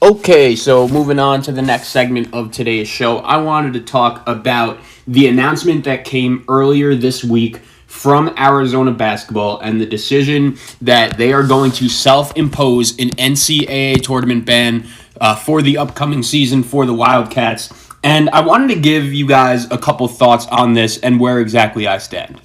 Okay, so moving on to the next segment of today's show, I wanted to talk about the announcement that came earlier this week from Arizona basketball and the decision that they are going to self-impose an NCAA tournament ban for the upcoming season for the Wildcats. And I wanted to give you guys a couple thoughts on this and where exactly I stand.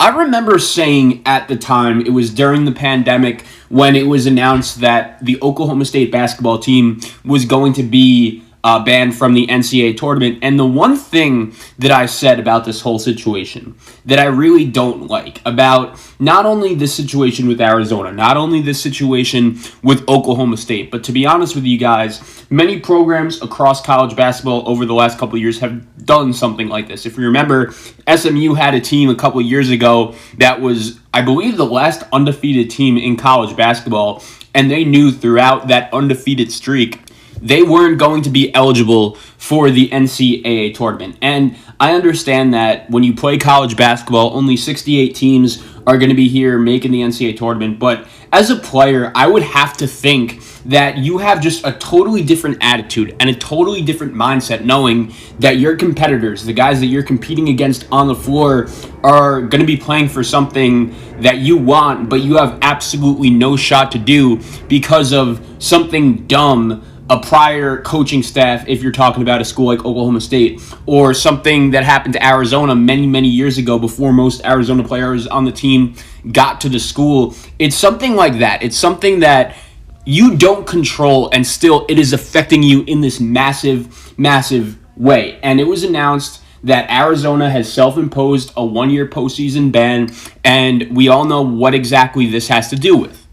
I remember saying at the time, it was during the pandemic when it was announced that the Oklahoma State basketball team was going to be banned from the NCAA tournament. And the one thing that I said about this whole situation that I really don't like about not only this situation with Arizona, not only this situation with Oklahoma State, but to be honest with you guys, many programs across college basketball over the last couple of years have done something like this. If you remember, SMU had a team a couple of years ago that was, I believe, the last undefeated team in college basketball, and they knew throughout that undefeated streak they weren't going to be eligible for the NCAA tournament. And I understand that when you play college basketball, only 68 teams are going to be here making the NCAA tournament. But as a player, I would have to think that you have just a totally different attitude and a totally different mindset knowing that your competitors, the guys that you're competing against on the floor, are going to be playing for something that you want, but you have absolutely no shot to do because of something dumb a prior coaching staff, if you're talking about a school like Oklahoma State, or something that happened to Arizona many, many years ago before most Arizona players on the team got to the school. It's something like that. It's something that you don't control, and still it is affecting you in this massive, massive way. And it was announced that Arizona has self-imposed a 1-year postseason ban, and we all know what exactly this has to do with.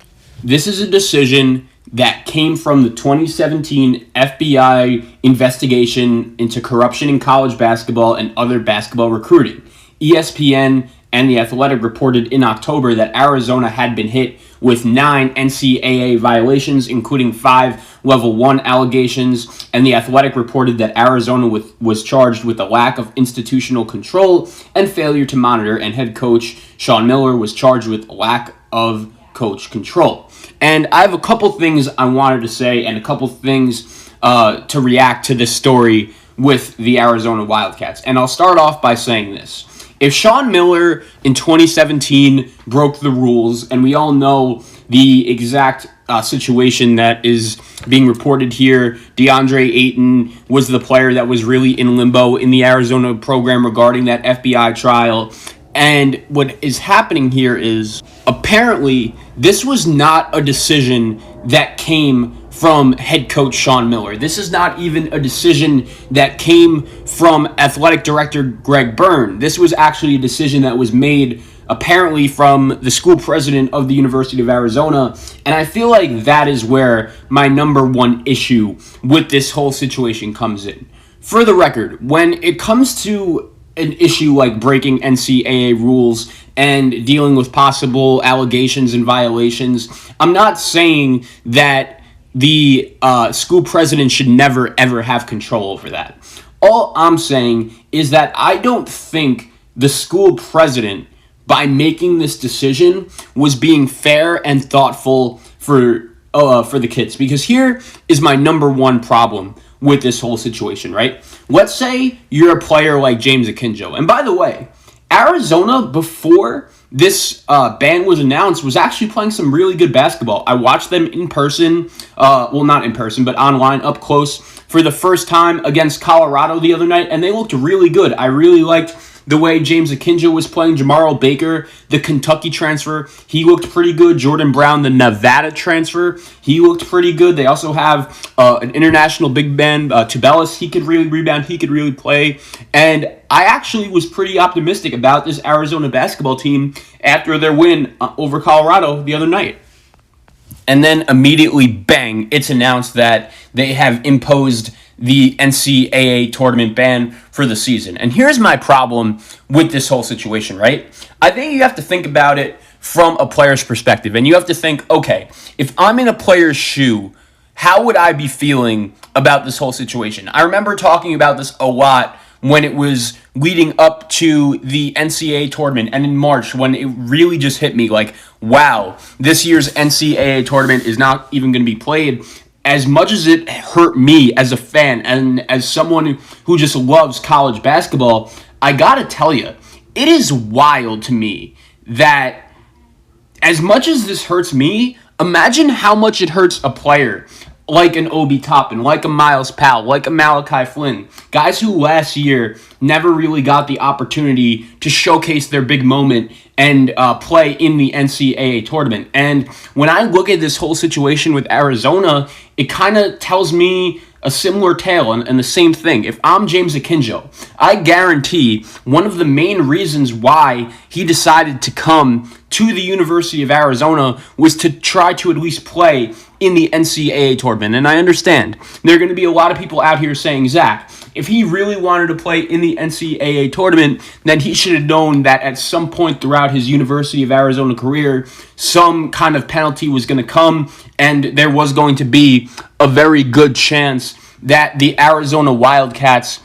This is a decision that came from the 2017 FBI investigation into corruption in college basketball and other basketball recruiting. ESPN and The Athletic reported in October that Arizona had been hit with 9 NCAA violations, including 5 Level 1 allegations, and The Athletic reported that Arizona was charged with a lack of institutional control and failure to monitor, and head coach Sean Miller was charged with a lack of coach control. And I have a couple things I wanted to say and a couple things to react to this story with the Arizona Wildcats. And I'll start off by saying this. If Sean Miller in 2017 broke the rules, and we all know the exact situation that is being reported here, DeAndre Ayton was the player that was really in limbo in the Arizona program regarding that FBI trial. And what is happening here is apparently this was not a decision that came from head coach Sean Miller. This is not even a decision that came from athletic director Greg Byrne. This was actually a decision that was made apparently from the school president of the University of Arizona. And I feel like that is where my number one issue with this whole situation comes in. For the record, when it comes to an issue like breaking NCAA rules and dealing with possible allegations and violations, I'm not saying that the school president should never, ever have control over that. All I'm saying is that I don't think the school president, by making this decision, was being fair and thoughtful for the kids. Because here is my number one problem with this whole situation, right? Let's say you're a player like James Akinjo. And by the way, Arizona, before this ban was announced, was actually playing some really good basketball. I watched them in person, well, not in person, but online, up close, for the first time against Colorado the other night, and they looked really good. I really liked the way James Akinjo was playing. Jamarl Baker, the Kentucky transfer, he looked pretty good. Jordan Brown, the Nevada transfer, he looked pretty good. They also have an international big man, Tubelis. He could really rebound. He could really play. And I actually was pretty optimistic about this Arizona basketball team after their win over Colorado the other night. And then immediately, bang, it's announced that they have imposed the NCAA tournament ban for the season. And here's my problem with this whole situation, right? I think you have to think about it from a player's perspective. And you have to think, okay, if I'm in a player's shoe, how would I be feeling about this whole situation? I remember talking about this a lot when it was leading up to the NCAA tournament and in March, when it really just hit me like, wow, this year's NCAA tournament is not even going to be played. as much as it hurt me as a fan and as someone who just loves college basketball, I gotta tell you, it is wild to me that as much as this hurts me, imagine how much it hurts a player like an Obi Toppin, like a Miles Powell, like a Malachi Flynn, guys who last year never really got the opportunity to showcase their big moment and play in the NCAA tournament. And when I look at this whole situation with Arizona, it kind of tells me a similar tale and the same thing. If I'm James Akinjo, I guarantee one of the main reasons why he decided to come to the University of Arizona was to try to at least play in the NCAA tournament. And I understand there are going to be a lot of people out here saying, Zach, if he really wanted to play in the NCAA tournament, then he should have known that at some point throughout his University of Arizona career, some kind of penalty was going to come, and there was going to be a very good chance that the Arizona Wildcats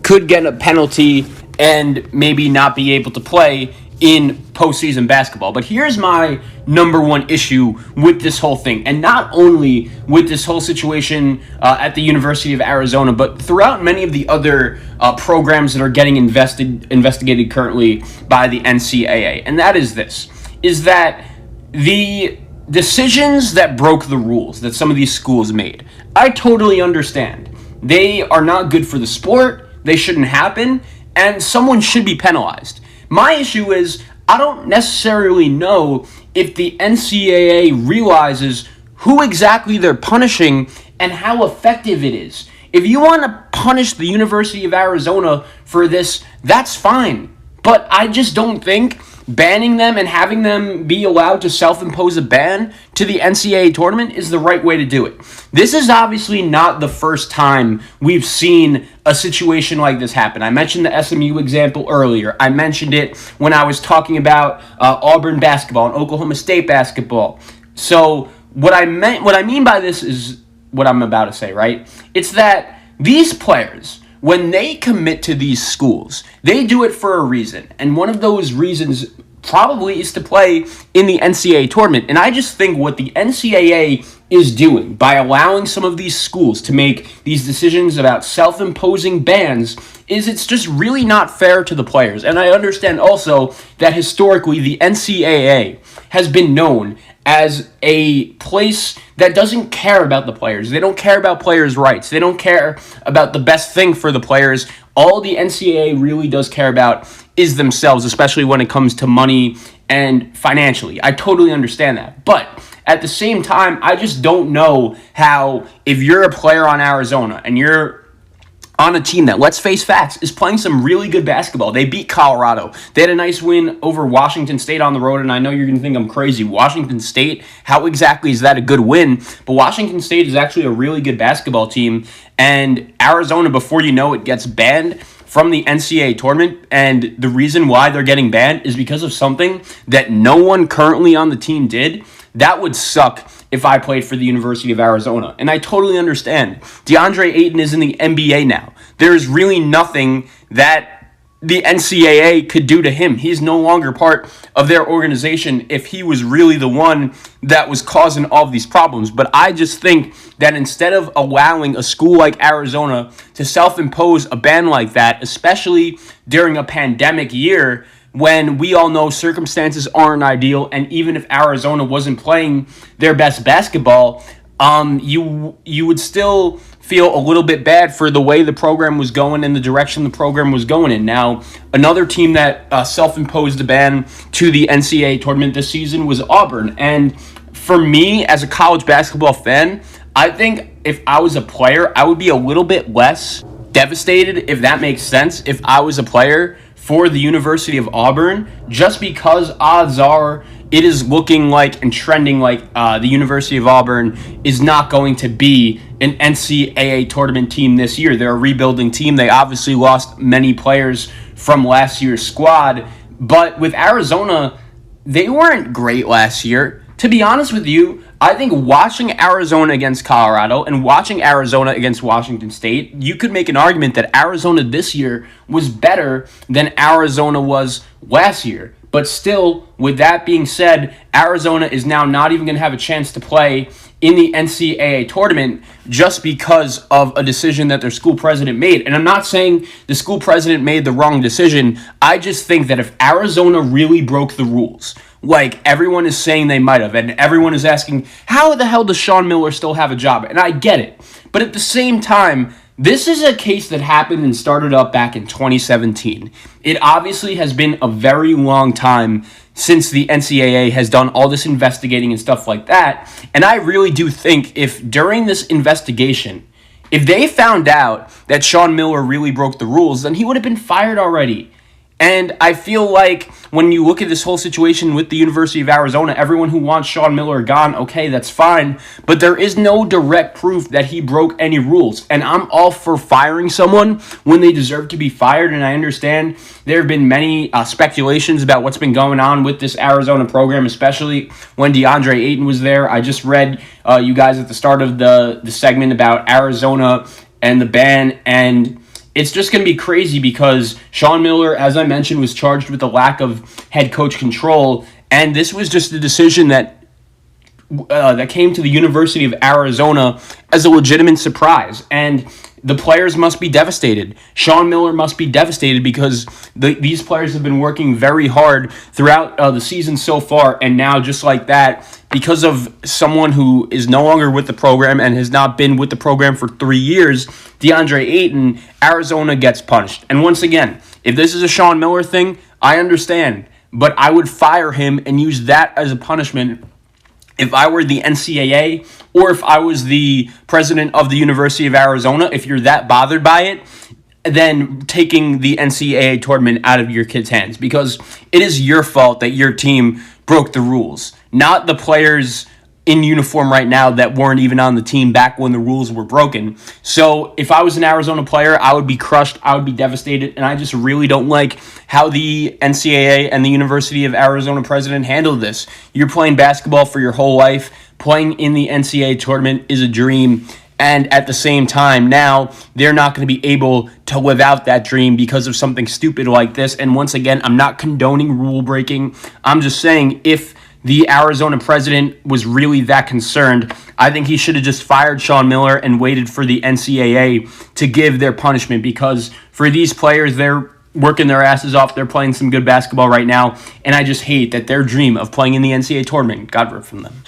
could get a penalty and maybe not be able to play in postseason basketball. But here's my number one issue with this whole thing, and not only with this whole situation at the University of Arizona, but throughout many of the other programs that are getting investigated currently by the NCAA, and that is this, is that the decisions that broke the rules that some of these schools made, I totally understand. They are not good for the sport, they shouldn't happen, and someone should be penalized. My issue is, I don't necessarily know if the NCAA realizes who exactly they're punishing and how effective it is. If you want to punish the University of Arizona for this, that's fine. But I just don't think banning them and having them be allowed to self-impose a ban to the NCAA tournament is the right way to do it. This is obviously not the first time we've seen a situation like this happen. I mentioned the SMU example earlier. I mentioned it when I was talking about Auburn basketball and Oklahoma State basketball. So what I mean by this is what I'm about to say, right? It's that these players, when they commit to these schools, they do it for a reason. And one of those reasons probably is to play in the NCAA tournament. And I just think what the NCAA is doing by allowing some of these schools to make these decisions about self-imposing bans is it's just really not fair to the players. And I understand also that historically the NCAA has been known as a place that doesn't care about the players. They don't care about players' rights. They don't care about the best thing for the players. All the NCAA really does care about is themselves, especially when it comes to money and financially. I totally understand that. But at the same time, I just don't know how, if you're a player on Arizona and you're on a team that, let's face facts, is playing some really good basketball. They beat Colorado. They had a nice win over Washington State on the road, and I know you're going to think I'm crazy. Washington State, how exactly is that a good win? But Washington State is actually a really good basketball team, and Arizona, before you know it, gets banned from the NCAA tournament, and the reason why they're getting banned is because of something that no one currently on the team did. That would suck if I played for the University of Arizona. And I totally understand. DeAndre Ayton is in the NBA now. There's really nothing that the NCAA could do to him. He's no longer part of their organization if he was really the one that was causing all of these problems. But I just think that instead of allowing a school like Arizona to self-impose a ban like that, especially during a pandemic year, when we all know circumstances aren't ideal, and even if Arizona wasn't playing their best basketball, you would still feel a little bit bad for the way the program was going and the direction the program was going in. Now, another team that self-imposed a ban to the NCAA tournament this season was Auburn. And for me, as a college basketball fan, I think if I was a player, I would be a little bit less devastated, if that makes sense, if I was a player for the University of Auburn, just because odds are it is looking like and trending like the University of Auburn is not going to be an NCAA tournament team this year. They're a rebuilding team. They obviously lost many players from last year's squad, but with Arizona, they weren't great last year. To be honest with you, I think watching Arizona against Colorado and watching Arizona against Washington State, you could make an argument that Arizona this year was better than Arizona was last year. But still, with that being said, Arizona is now not even going to have a chance to play in the NCAA tournament just because of a decision that their school president made. And I'm not saying the school president made the wrong decision. I just think that if Arizona really broke the rules, like everyone is saying they might have, and everyone is asking, how the hell does Sean Miller still have a job? And I get it. But at the same time, this is a case that happened and started up back in 2017. It obviously has been a very long time since the NCAA has done all this investigating and stuff like that. And I really do think if during this investigation, if they found out that Sean Miller really broke the rules, then he would have been fired already. And I feel like when you look at this whole situation with the University of Arizona, everyone who wants Sean Miller gone, okay, that's fine. But there is no direct proof that he broke any rules. And I'm all for firing someone when they deserve to be fired. And I understand there have been many speculations about what's been going on with this Arizona program, especially when DeAndre Ayton was there. I just read you guys at the start of the segment about Arizona and the ban, and it's just going to be crazy because Sean Miller, as I mentioned, was charged with a lack of head coach control, and this was just a decision that came to the University of Arizona as a legitimate surprise, and the players must be devastated. Sean Miller must be devastated because these players have been working very hard throughout the season so far, and now just like that, because of someone who is no longer with the program and has not been with the program for 3 years, DeAndre Ayton, Arizona gets punished. And once again, if this is a Sean Miller thing, I understand, but I would fire him and use that as a punishment if I were the NCAA or if I was the president of the University of Arizona. If you're that bothered by it, then taking the NCAA tournament out of your kids' hands, because it is your fault that your team broke the rules, not the players in uniform right now that weren't even on the team back when the rules were broken. So if I was an Arizona player, I would be crushed, I would be devastated, and I just really don't like how the NCAA and the University of Arizona president handled this. You're playing basketball for your whole life. Playing in the NCAA tournament is a dream, and at the same time, now they're not going to be able to live out that dream because of something stupid like this. And once again, I'm not condoning rule breaking. I'm just saying if the Arizona president was really that concerned, I think he should have just fired Sean Miller and waited for the NCAA to give their punishment, because for these players, they're working their asses off. They're playing some good basketball right now, and I just hate that their dream of playing in the NCAA tournament got ripped from them.